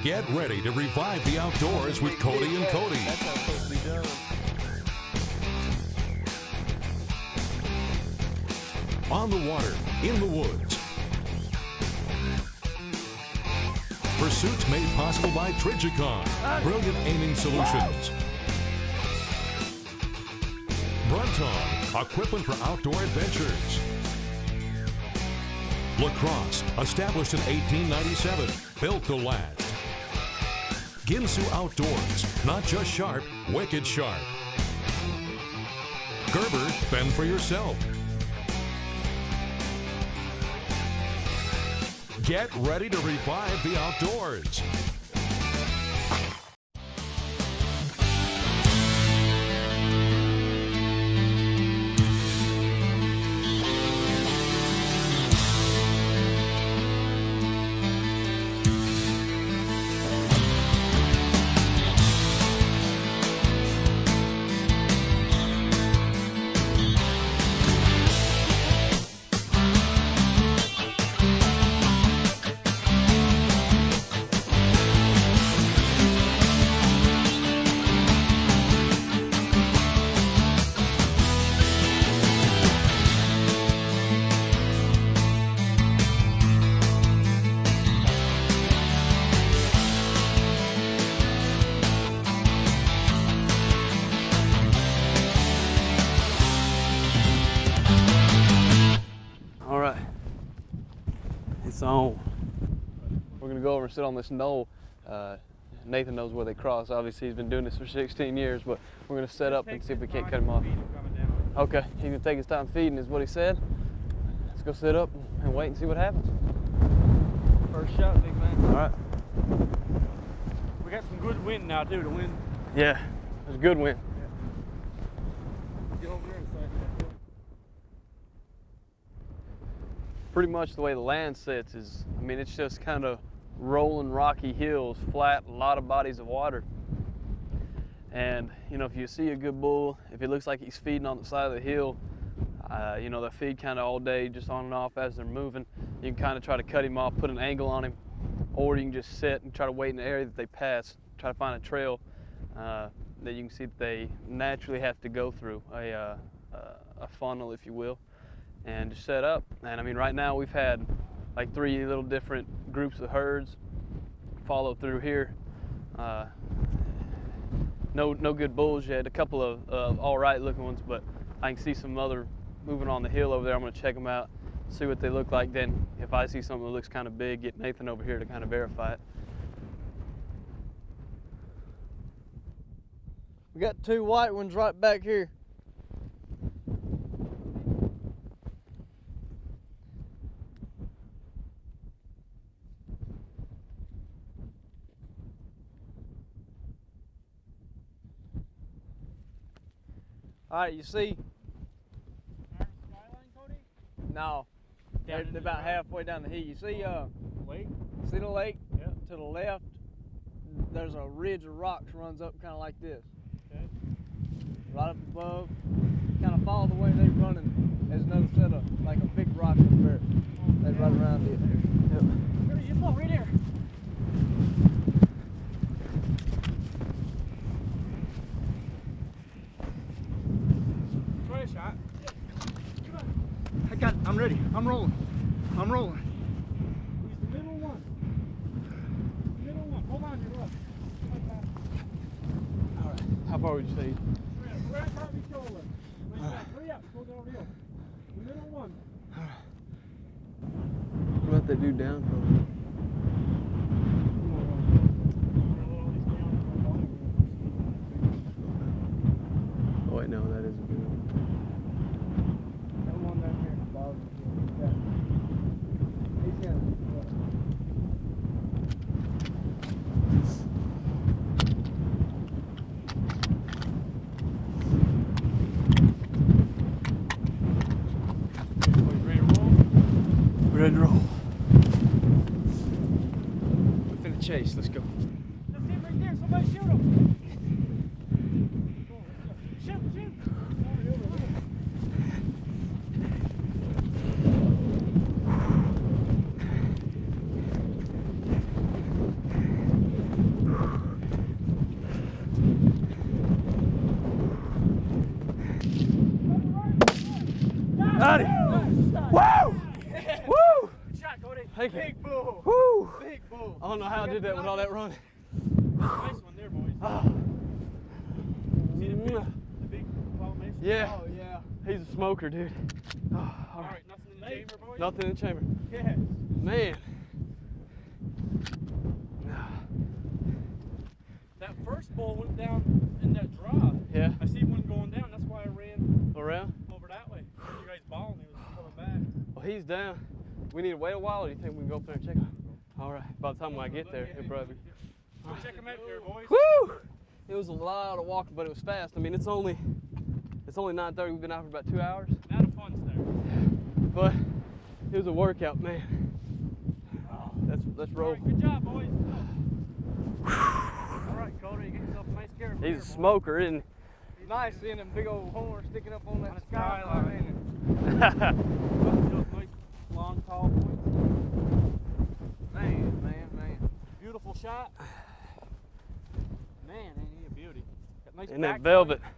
Get ready to revive the outdoors with Cody and Cody. That's how it's supposed to be done. On the water, in the woods. Pursuits made possible by Trigicon, brilliant aiming solutions. Brunton, equipment for outdoor adventures. Lacrosse, established in 1897, built to last. Ginsu Outdoors, not just sharp, wicked sharp. Gerber, fend for yourself. Get ready to revive the outdoors. All right, it's on. We're gonna go over and sit on this knoll. Nathan knows where they cross. Obviously, he's been doing this for 16 years, but we're gonna set up and see if we can't cut him off. Okay, he's gonna take his time feeding, is what he said. Let's go sit up and wait and see what happens. First shot, big man. All right. We got some good wind now, too. The wind. Yeah, it's a good wind. Get over there and say. Pretty much the way the land sits is, I mean, it's just kind of rolling rocky hills, flat, a lot of bodies of water. And, you know, if you see a good bull, if it looks like he's feeding on the side of the hill, you know, they feed kind of all day, just on and off as they're moving. You can kind of try to cut him off, put an angle on him, or you can just sit and try to wait in the area that they pass, try to find a trail that you can see that they naturally have to go through, a funnel, if you will, and just set up. And I mean, right now we've had like 3 little different groups of herds follow through here. No good bulls yet. A couple of all right looking ones, but I can see some other moving on the hill over there. I'm gonna check them out, see what they look like. Then if I see something that looks kind of big, get Nathan over here to kind of verify it. We got 2 white ones right back here. All right, you see? Skyline, Cody? No, they're about halfway down the hill. You see, Lake? see the lake? Yeah. To the left, there's a ridge of rocks runs up kind of like this. Okay. Right up above, kind of follow the way they're running. There's another set of, like a big rock up there. They run around it. Yep. Cody, just look right there. Try a shot. Come on. I got it. I'm ready. I'm rolling. I'm rolling. He's the middle one. Middle one. Hold on, you're up. All right. How far would you say? Right across your shoulder. Hurry up. Go downhill. The middle one. What about that dude down from? Oh wait, no, that isn't good. That one down here. He's got it. Ready to roll. We're finna chase. Let's go. That's him right there. Somebody shoot him. Shoot, shoot. Thank you. Big bull. Woo! Big bull. I don't know how I did that with all that running. Nice one there, boys. See the big formation? Yeah. Oh, yeah. He's a smoker, dude. Oh, All right, nothing in the chamber, boys? Nothing in the chamber. Yes. Man. That first bull went down in that draw. Yeah. I see one going down. That's why I ran Around? over that way. You guys balling, he was coming back. Well, he's down. We need to wait a while, or do you think we can go up there and check him? All right. By the time I get there, he'll probably. So check him out there, boys. Woo! It was a lot of walking, but it was fast. I mean, it's only 9:30. We've been out for about 2 hours. Not a fun start. But it was a workout, man. Let's roll. All right, good job, boys. All right, Cody, get yourself a nice caribou. He's a smoker, isn't he? He's nice seeing them big old horns sticking up on that skyline. Nice, long, tall points. Man. Beautiful shot. Man, ain't he a beauty? Got nice And that back velvet. point.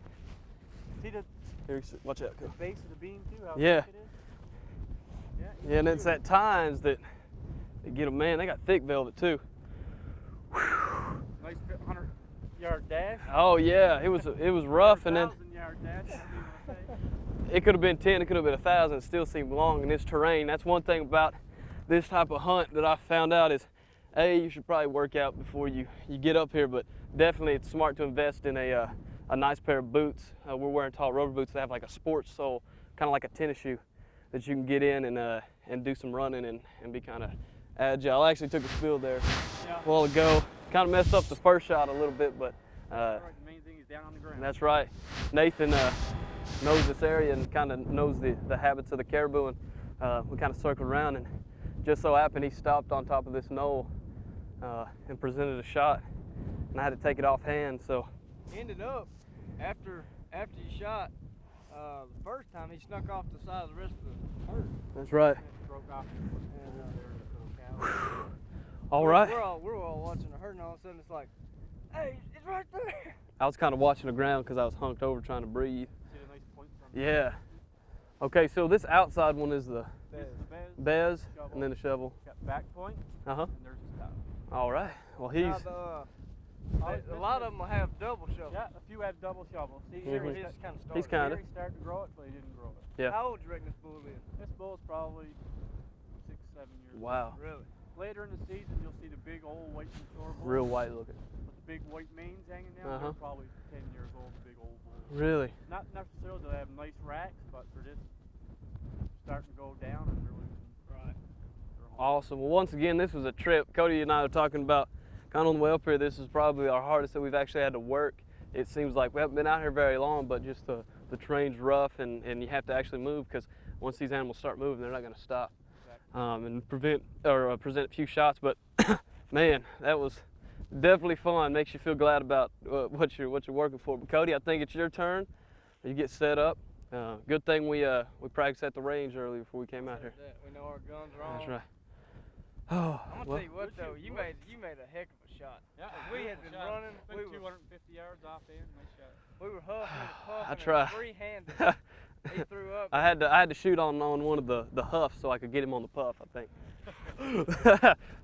See the Here, watch out. Go. base of the beam too? How Yeah. thick it is? Yeah, and it's at times that they get them, man. They got thick velvet too. Nice 100-yard dash. Oh yeah, it was rough, and then 1,000-yard dash. Whatever you want to say. it could have been 10, it could have been 1,000. It still seemed long in this terrain. That's one thing about this type of hunt that I found out is, you should probably work out before you get up here, but definitely it's smart to invest in a nice pair of boots. We're wearing tall rubber boots that have like a sports sole, kind of like a tennis shoe, that you can get in and do some running and be kind of agile. I actually took a spill there a while ago. Kind of messed up the first shot a little bit, but The main thing is down on the ground. that's right. Nathan knows this area and kind of knows the habits of the caribou, and we kind of circled around, and just so happened he stopped on top of this knoll and presented a shot, and I had to take it offhand. So ended up after you shot the first time, he snuck off the side of the rest of the herd. that's right. Broke off. All right. We're all watching the herd, and all of a sudden it's like, hey, it's right there. I was kind of watching the ground because I was hunked over trying to breathe. See the nice point from Yeah. Okay, so this outside one is the This is the bed. bez, Shovel. and then the shovel. Got back point, Uh huh. and there's his top. All right. Well, he's Now, a lot of them will have double shovels. Yeah, a few have double shovels. See, Mhm. here His he's kind of started. He's kinda. He started to grow it, but he didn't grow it. Yeah. How old do you reckon this bull is? This bull's probably 6, 7 years wow, old. Really? Later in the season, you'll see the big old white mature bulls real white looking. with the big white manes hanging down. Uh-huh. They're probably 10 years old, the big old bulls. Really? Not necessarily they have nice racks, but they're just starting to go down and they're losing. Right. Awesome. Well, once again, this was a trip. Cody and I are talking about kind of on the way up here. This is probably our hardest that we've actually had to work. It seems like we haven't been out here very long, but just the terrain's rough, and you have to actually move, because once these animals start moving, they're not going to stop. And present a few shots. But man, that was definitely fun. Makes you feel glad about what you're working for. But Cody, I think it's your turn. You get set up. Good thing we practiced at the range earlier before we came out here. We know our guns are on. That's right. Oh, I'm gonna tell you what though, you made a heck of a shot. Yeah, We had been running. Been We were 250 yards off in. Nice shot. huffing and puffing. I tried. Free-handed. He threw up. I had to shoot on one of the huffs so I could get him on the puff, I think.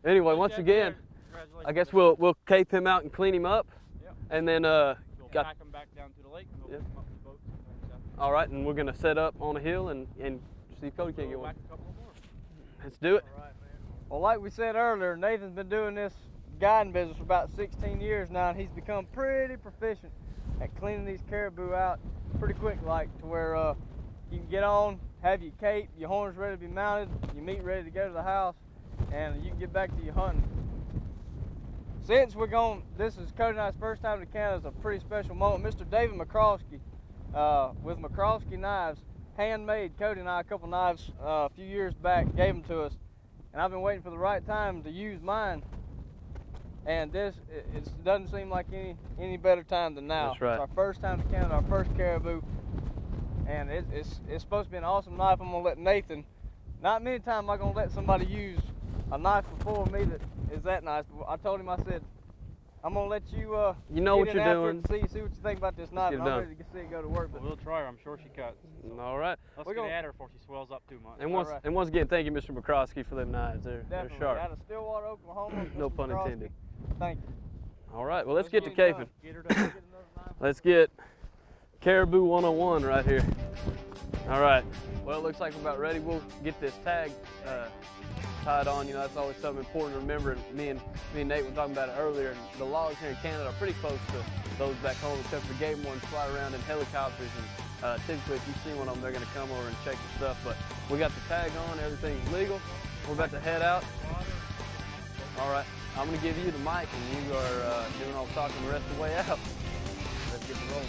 Anyway, once again, I guess we'll cape him out and clean him up, Yep. and then We'll got- pack them back down to the lake and we'll Yep. pick them up in the boats and stuff. all right, and we're gonna set up on a hill and see if Cody can get Go one. back a couple more. Let's do it. Well, like we said earlier, Nathan's been doing this guiding business for about 16 years now, and he's become pretty proficient at cleaning these caribou out pretty quick, like to where you can get on, have your cape, your horns ready to be mounted, your meat ready to go to the house, and you can get back to your hunting. Since this is Cody and I's first time to Canada, it's a pretty special moment. Mr. David McCroskey with McCroskey Knives, handmade Cody and I a couple knives a few years back, gave them to us. And I've been waiting for the right time to use mine. And it doesn't seem like any better time than now. That's right. It's our first time to Canada, our first caribou. And it's supposed to be an awesome knife. I'm gonna let Nathan, not many times am I gonna let somebody use a knife before me that is that nice. But I told him, I said, I'm gonna let you. You know get what in you're after doing. it, see what you think about this knife. get it I'm done. ready to see it go to work. But We'll try her. I'm sure she cuts. All right. Let's We're get gonna- at her before she swells up too much. And once again, thank you, Mr. McCroskey, for them knives. They're definitely sharp. out of Stillwater, Oklahoma. No Mr. pun McCroskey. intended. Thank you. All right. Well, let's get to get it caping. done. Get her done. Get another knife. Let's get Caribou 101 right here. All right. Well, it looks like we're about ready. We'll get this tag tied on. You know, that's always something important to remember. Me and Nate were talking about it earlier. The laws here in Canada are pretty close to those back home, except for game wardens fly around in helicopters. And typically, if you see one of them, they're going to come over and check your stuff. But we got the tag on. Everything's legal. We're about to head out. All right. I'm going to give you the mic, and you are doing all the talking the rest of the way out. Let's get the roll.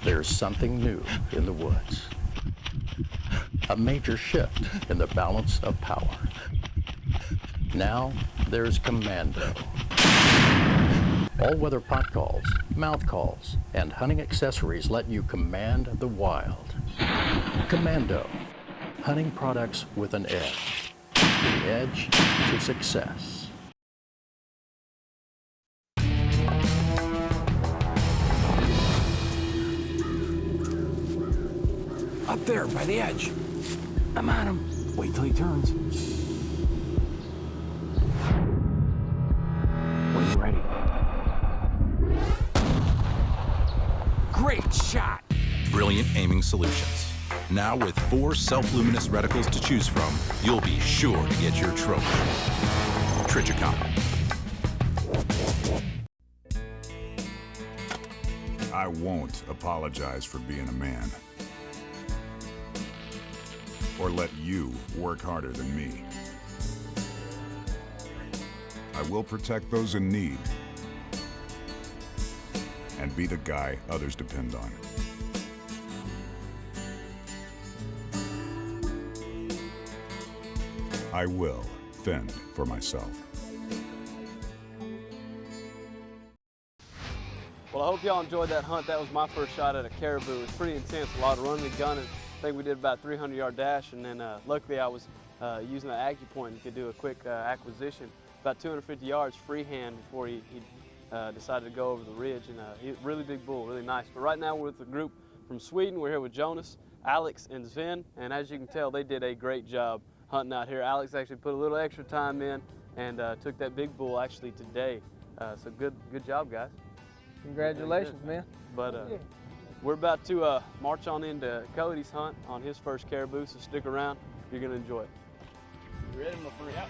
There's something new in the woods. A major shift in the balance of power. Now there's Commando. All-weather pot calls, mouth calls, and hunting accessories let you command the wild. Commando. Hunting products with an edge. The edge to success. Up there, by the edge. I'm on him. Wait till he turns. When you're ready. Great shot! Brilliant aiming solutions. Now with 4 self-luminous reticles to choose from, you'll be sure to get your trophy. Trichicon. I won't apologize for being a man. Or let you work harder than me. I will protect those in need and be the guy others depend on. I will fend for myself. Well, I hope y'all enjoyed that hunt. That was my first shot at a caribou. It was pretty intense, a lot of running and gunning. I think we did about 300-yard dash, and then luckily I was using the AccuPoint and could do a quick acquisition, about 250 yards freehand before he decided to go over the ridge. And really big bull, really nice. But right now we're with a group from Sweden. We're here with Jonas, Alex, and Sven, and as you can tell, they did a great job hunting out here. Alex actually put a little extra time in and took that big bull actually today. So good job, guys. Congratulations, man. But we're about to march on into Cody's hunt on his first caribou, so stick around. You're going to enjoy it. You ready, my friend? Yep.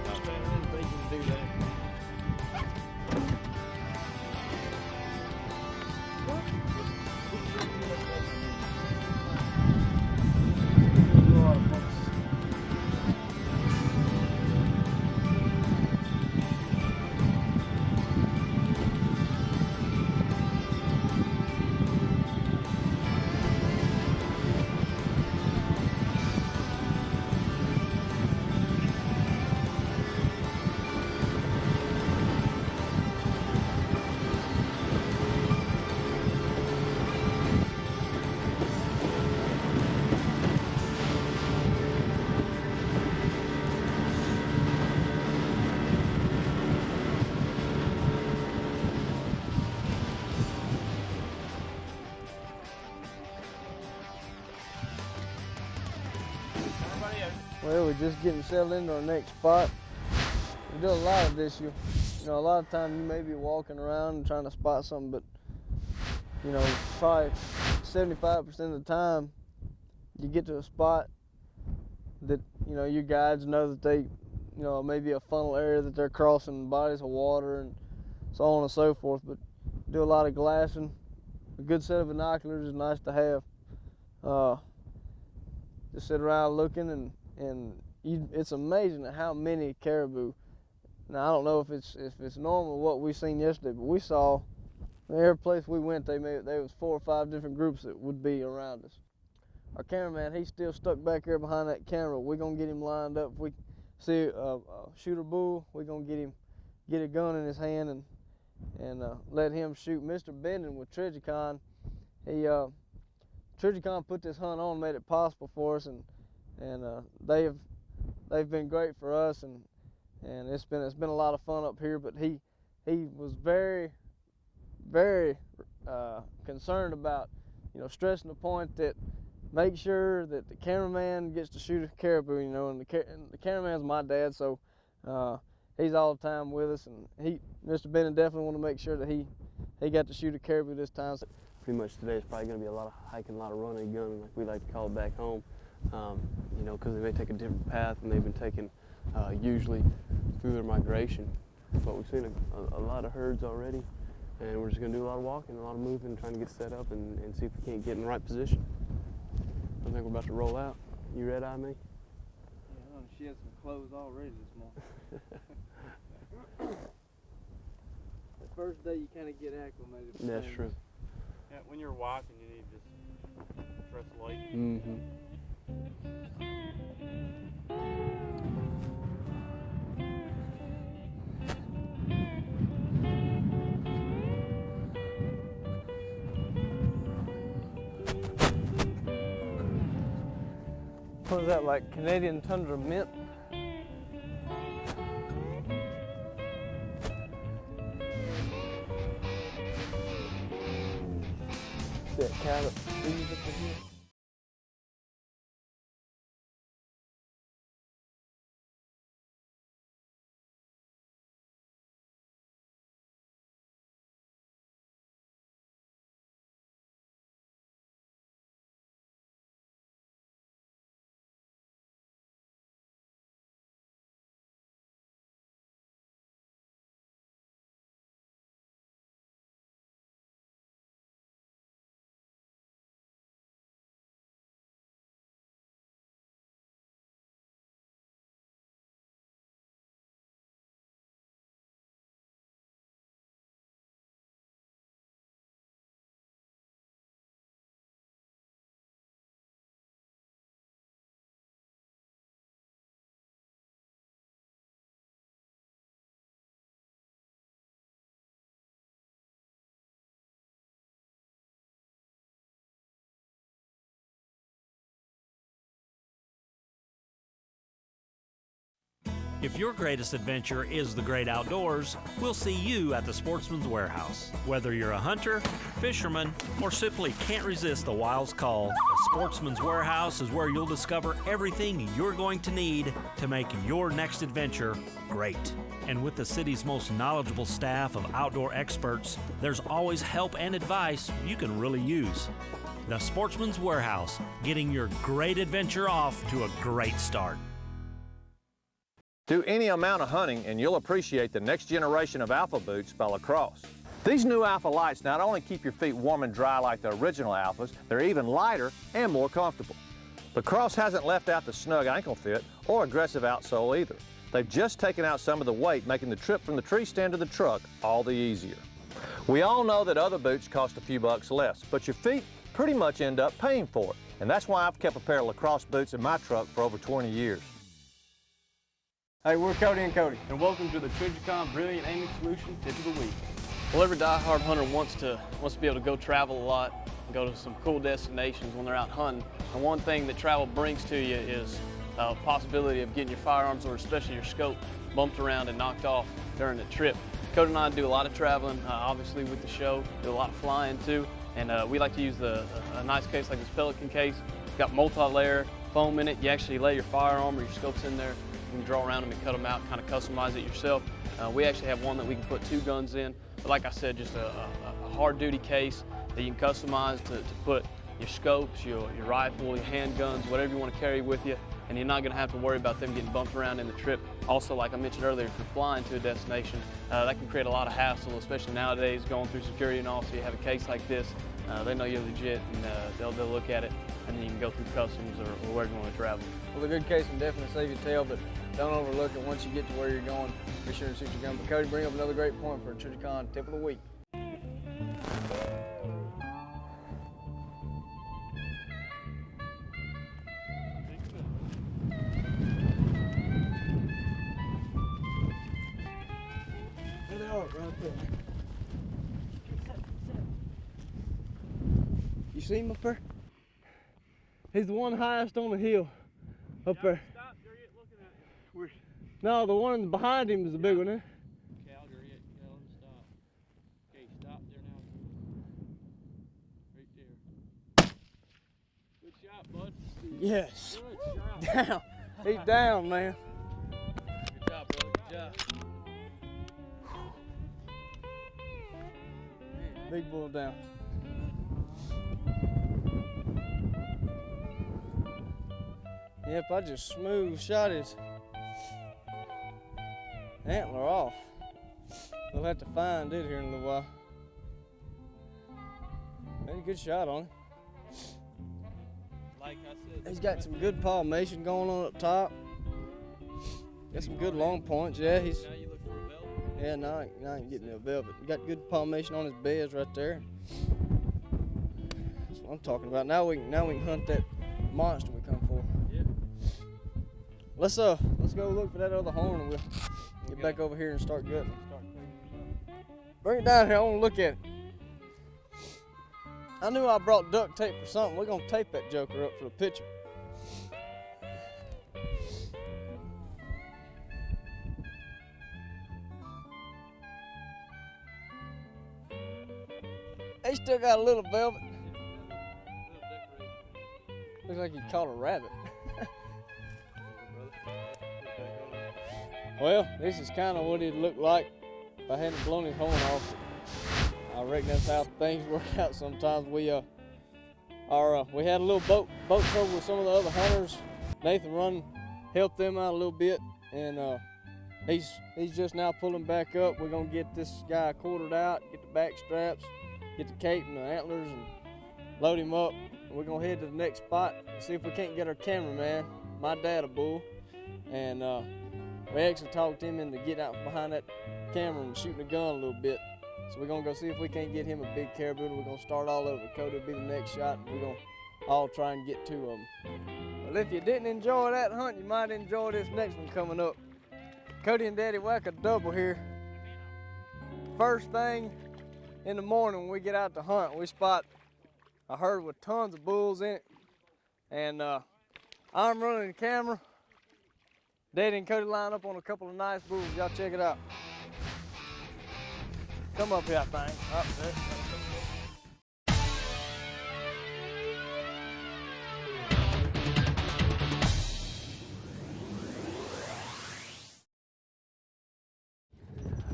I didn't think you could do that. Well, we're just getting settled into our next spot. We do a lot of this. You know, a lot of times you may be walking around and trying to spot something, but you know, probably 75% of the time, you get to a spot that your guides know that they, maybe a funnel area that they're crossing bodies of water and so on and so forth. But do a lot of glassing. A good set of binoculars is nice to have. just sit around looking, and it's amazing at how many caribou. Now I don't know if it's normal what we seen yesterday, but we saw every place we went, there was 4 or 5 different groups that would be around us. Our cameraman, he's still stuck back there behind that camera. We're gonna get him lined up. If we see a shooter bull, we're gonna get a gun in his hand and let him shoot. Mr. Benden with Trijicon, Trijicon put this hunt on, made it possible for us, and they've been great for us, and it's been a lot of fun up here. But he was very concerned about, stressing the point that make sure that the cameraman gets to shoot a caribou, and the cameraman's my dad, so he's all the time with us, and Mr. Bennett definitely want to make sure that he got to shoot a caribou this time. So pretty much today is probably going to be a lot of hiking, a lot of running and gunning, like we like to call it back home, because they may take a different path than they've been taking usually through their migration. But we've seen a lot of herds already, and we're just going to do a lot of walking, a lot of moving, trying to get set up and see if we can't get in the right position. I think we're about to roll out. You red-eye me? Yeah, she had some clothes already this morning. The first day you kind of get acclimated. That's true. Yeah, when you're walking, you need to just dress light. Mm-hmm. What is that, like Canadian Tundra mint? That cat up here. If your greatest adventure is the great outdoors, we'll see you at the Sportsman's Warehouse. Whether you're a hunter, fisherman, or simply can't resist the wild's call, the Sportsman's Warehouse is where you'll discover everything you're going to need to make your next adventure great. And with the city's most knowledgeable staff of outdoor experts, there's always help and advice you can really use. The Sportsman's Warehouse, getting your great adventure off to a great start. Do any amount of hunting and you'll appreciate the next generation of Alpha boots by Lacrosse. These new Alpha Lights not only keep your feet warm and dry like the original Alphas, they're even lighter and more comfortable. Lacrosse hasn't left out the snug ankle fit or aggressive outsole either. They've just taken out some of the weight, making the trip from the tree stand to the truck all the easier. We all know that other boots cost a few bucks less, but your feet pretty much end up paying for it. And that's why I've kept a pair of Lacrosse boots in my truck for over 20 years. Hey, we're Cody and Cody. And welcome to the Trijicon Brilliant Aiming Solution Tip of the Week. Well, every die-hard hunter wants to be able to go travel a lot and go to some cool destinations when they're out hunting. And one thing that travel brings to you is a possibility of getting your firearms, or especially your scope, bumped around and knocked off during the trip. Cody and I do a lot of traveling, obviously with the show, do a lot of flying too. And we like to use a nice case like this Pelican case. It's got multi-layer foam in it. You actually lay your firearm or your scopes in there. You can draw around them and cut them out, kind of customize it yourself. We actually have one that we can put 2 guns in. But like I said, just a hard duty case that you can customize to put your scopes, your rifle, your handguns, whatever you want to carry with you. And you're not going to have to worry about them getting bumped around in the trip. Also, like I mentioned earlier, if you're flying to a destination, that can create a lot of hassle, especially nowadays going through security and all. So you have a case like this, They know you're legit, and they'll look at it, and then you can go through customs or wherever you want to travel. Well, a good case can definitely save your tail, but don't overlook it. Once you get to where you're going, be sure to shoot your gun. But Cody, bring up another great point for a Trijicon tip of the week. There they are, right there. You see him up there? He's the one highest on the hill up there. Stop, they're looking at you. No, the one behind him is the big one, eh? Calgary, tell him stop. Okay, stop there now. Right there. Good shot, bud. Yes. Good shot. Down. He's down, man. Good job, brother. Good job. Big bull down. Yep, I just smooth shot his antler off. We'll have to find it here in a little while. Had a good shot on him. Like I said, He's got some good palmation going on up top. Got some good long points. Yeah, he's. now you look for a velvet. Yeah, now I ain't getting no velvet. Got good palmation on his beds right there. That's what I'm talking about. Now we can hunt that monster we come for. Yeah. Let's go look for that other horn, and we'll get back over here and start gutting. Bring it down here. I want to look at it. I knew I brought duct tape for something. We're gonna tape that joker up for the picture. He still got a little velvet. Looks like he caught a rabbit. Well, this is kind of what it'd look like if I hadn't blown his horn off. I reckon that's how things work out sometimes. We had a little boat trouble with some of the other hunters. Nathan helped them out a little bit, and he's just now pulling back up. We're gonna get this guy quartered out, get the back straps, get the cape and the antlers, and load him up. We're gonna head to the next spot, see if we can't get our cameraman, my dad a bull, and we actually talked him into getting out behind that camera and shooting a gun a little bit. So we're gonna go see if we can't get him a big caribou. We're gonna start all over. Cody will be the next shot, and we're gonna all try and get 2 of them. Well, if you didn't enjoy that hunt, you might enjoy this next one coming up. Cody and Daddy whack a double here. First thing in the morning when we get out to hunt, we spot a herd with tons of bulls in it. And I'm running the camera. Daddy and Cody line up on a couple of nice bulls. Y'all check it out. Come up here, I think. Up there.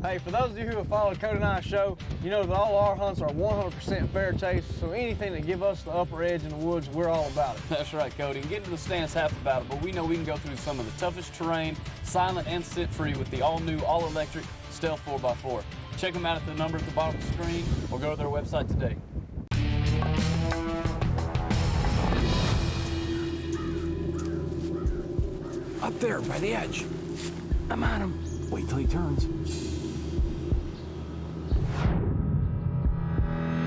Hey, for those of you who have followed Cody and I's show, you know that all our hunts are 100% fair chase, so anything that give us the upper edge in the woods, we're all about it. That's right, Cody. And getting to the stand's half the battle, but we know we can go through some of the toughest terrain, silent and sit-free with the all-new, all-electric Stealth 4x4. Check them out at the number at the bottom of the screen, or go to their website today. Up there, by the edge. I'm on him. Wait till he turns.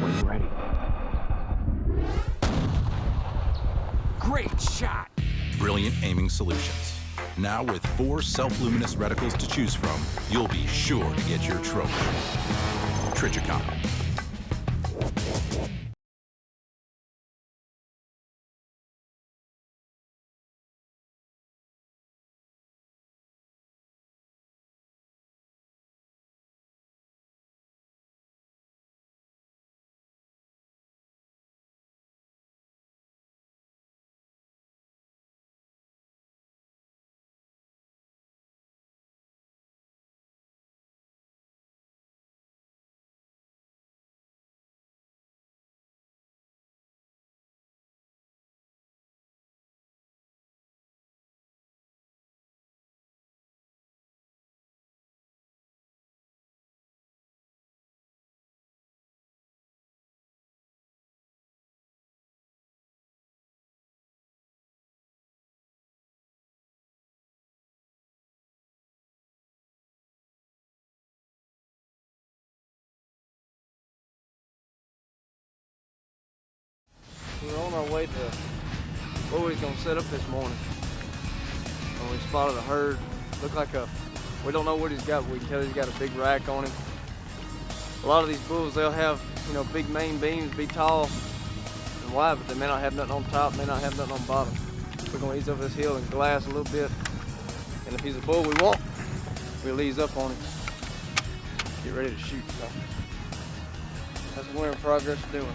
When you're ready. Great shot! Brilliant aiming solutions. Now with 4 self-luminous reticles to choose from, you'll be sure to get your trophy. Trijicon. on our way to where we was gonna set up this morning. And we spotted a herd. Looked like we don't know what he's got, but we can tell he's got a big rack on him. A lot of these bulls, they'll have, you know, big main beams, be tall and wide, but they may not have nothing on top, may not have nothing on bottom. We're gonna ease over this hill and glass a little bit. And if he's a bull we want, we'll ease up on him. Get ready to shoot, so. That's what we're in progress of doing.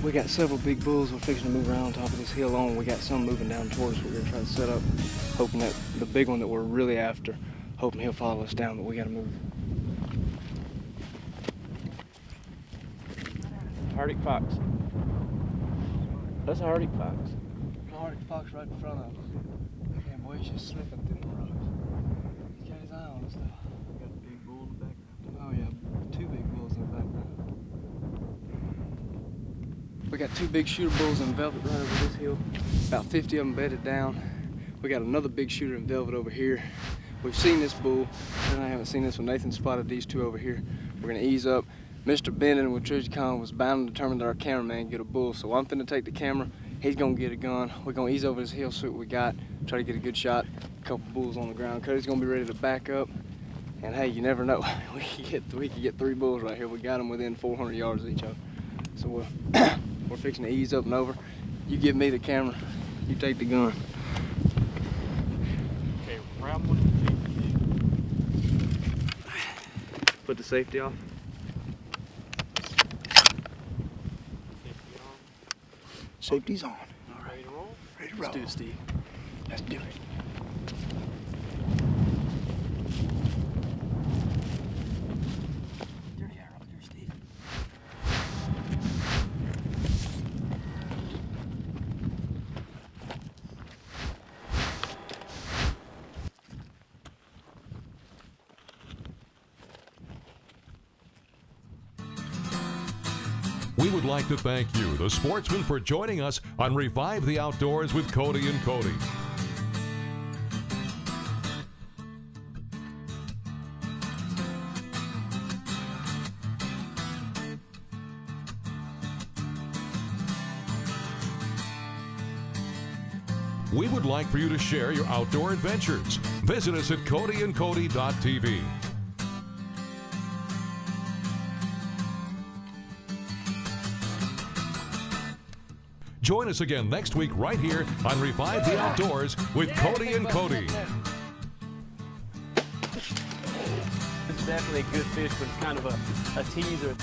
We got several big bulls we're fixing to move around on top of this hill on. We got some moving down towards us we're gonna try to set up, hoping that the big one that we're really after, hoping he'll follow us down, but we gotta move. Arctic fox. That's an Arctic fox. Arctic fox right in front of us. Man, boy, he's just slipping through the rocks. He's got his eye on us though. We got a big bull in the background. Oh yeah, 2 big bulls in the background. We got 2 big shooter bulls in velvet right over this hill. About 50 of them bedded down. We got another big shooter in velvet over here. We've seen this bull, and I haven't seen this one. Nathan spotted these 2 over here. We're gonna ease up. Mr. Bennett with Trijicon was bound and determined that our cameraman can get a bull, so I'm finna take the camera. He's gonna get a gun. We're gonna ease over this hill, see what we got, try to get a good shot. A couple bulls on the ground. Cody's gonna be ready to back up. And hey, you never know. We could get 3 bulls right here. We got them within 400 yards of each other. So we're fixing to ease up and over. You give me the camera, you take the gun. Okay, round 1. Put the safety off. Safety's on. All right. Ready to roll? Ready to roll. Let's do it, Steve. Let's do it. We would like to thank you, the sportsmen, for joining us on Revive the Outdoors with Cody and Cody. We would like for you to share your outdoor adventures. Visit us at codyandcody.tv. Join us again next week right here on Revive the Outdoors with Cody and Cody. This is definitely a good fish, but it's kind of a teaser.